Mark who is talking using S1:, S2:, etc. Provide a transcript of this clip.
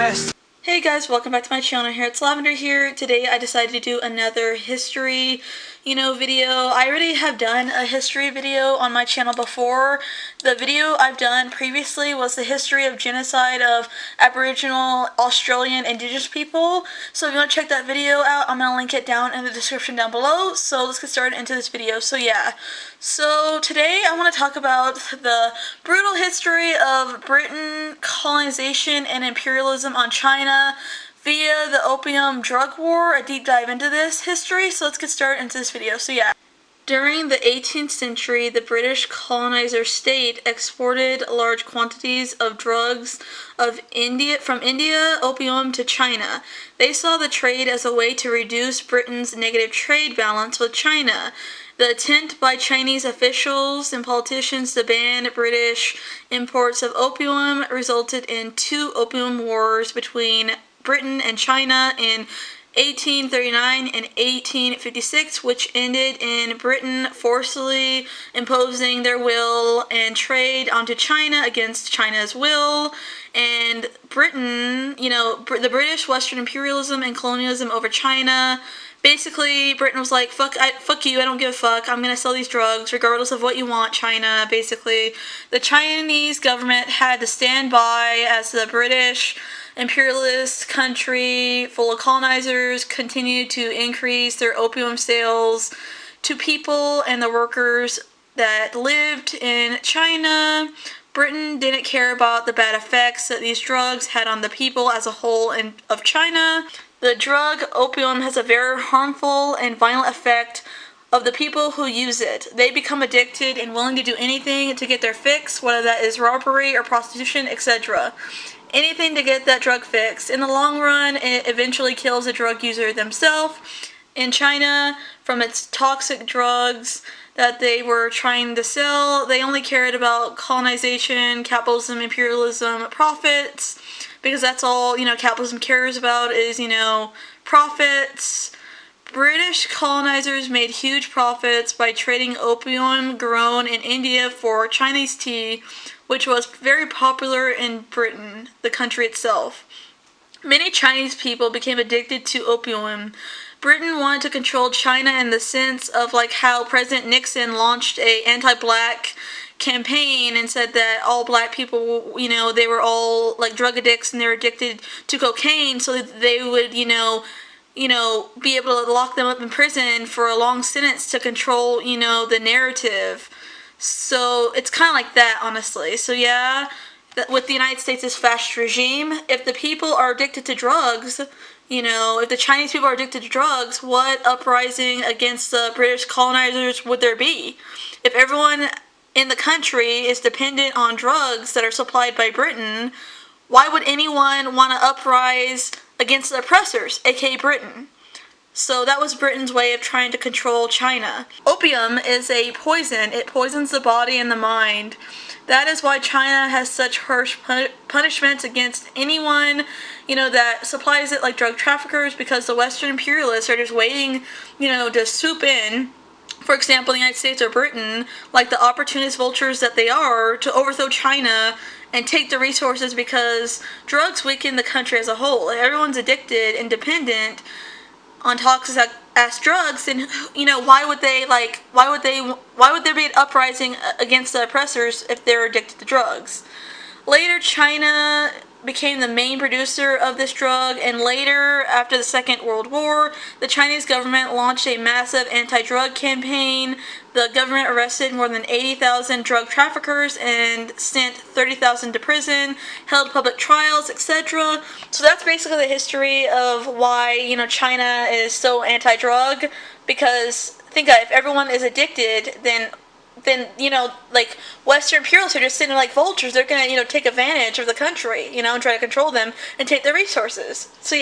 S1: West.
S2: Hey guys, welcome back to my channel. Here it's Lavender here. Today I decided to do another history, video. I already have done a history video on my channel before. The video I've done previously was the history of genocide of Aboriginal, Australian, Indigenous people. So if you want to check that video out, I'm going to link it down in the description down below. So let's get started into this video. So today I want to talk about the brutal history of Britain, colonization, and imperialism on China via the Opium drug war, a deep dive into this history. So let's get started into this video. During the 18th century, the British colonizer state exported large quantities of drugs from India, opium, to China. They saw the trade as a way to reduce Britain's negative trade balance with China. The attempt by Chinese officials and politicians to ban British imports of opium resulted in two opium wars between Britain and China in 1839 and 1856, which ended in Britain forcibly imposing their will and trade onto China against China's will. And Britain, the British Western imperialism and colonialism over China. Basically, Britain was like, fuck you, I don't give a fuck, I'm gonna sell these drugs regardless of what you want, China, basically. The Chinese government had to stand by as the British imperialist country full of colonizers continued to increase their opium sales to people and the workers that lived in China. Britain didn't care about the bad effects that these drugs had on the people as a whole of China. The drug opium has a very harmful and violent effect of the people who use it. They become addicted and willing to do anything to get their fix, whether that is robbery or prostitution, etc. Anything to get that drug fix. In the long run, it eventually kills the drug user themselves. In China, from its toxic drugs that they were trying to sell, they only cared about colonization, capitalism, imperialism, profits, because that's all, capitalism cares about is, profits. British colonizers made huge profits by trading opium grown in India for Chinese tea, which was very popular in Britain, the country itself. Many Chinese people became addicted to opium. Britain wanted to control China in the sense of how President Nixon launched a anti-black campaign and said that all black people, they were all drug addicts and they were addicted to cocaine, so that they would, be able to lock them up in prison for a long sentence to control, the narrative. So it's kind of like that, honestly. So yeah, with the United States' fascist regime, if the people are addicted to drugs, if the Chinese people are addicted to drugs, what uprising against the British colonizers would there be? If everyone in the country is dependent on drugs that are supplied by Britain, why would anyone want to uprise against the oppressors, aka Britain? So that was Britain's way of trying to control China. Opium is a poison. It poisons the body and the mind. That is why China has such harsh punishments against anyone, that supplies it, like drug traffickers, because the Western imperialists are just waiting, to swoop in, for example, the United States or Britain, like the opportunist vultures that they are, to overthrow China and take the resources, because drugs weaken the country as a whole. Everyone's addicted and dependent on toxic ass drugs, and why would there be an uprising against the oppressors if they're addicted to drugs? Later, China became the main producer of this drug, and later, after the Second World War, the Chinese government launched a massive anti-drug campaign. The government arrested more than 80,000 drug traffickers and sent 30,000 to prison, held public trials, etc. So that's basically the history of why, China is so anti-drug, because think of it, if everyone is addicted, then Western imperialists are just sitting like vultures. They're gonna, take advantage of the country, and try to control them and take their resources. So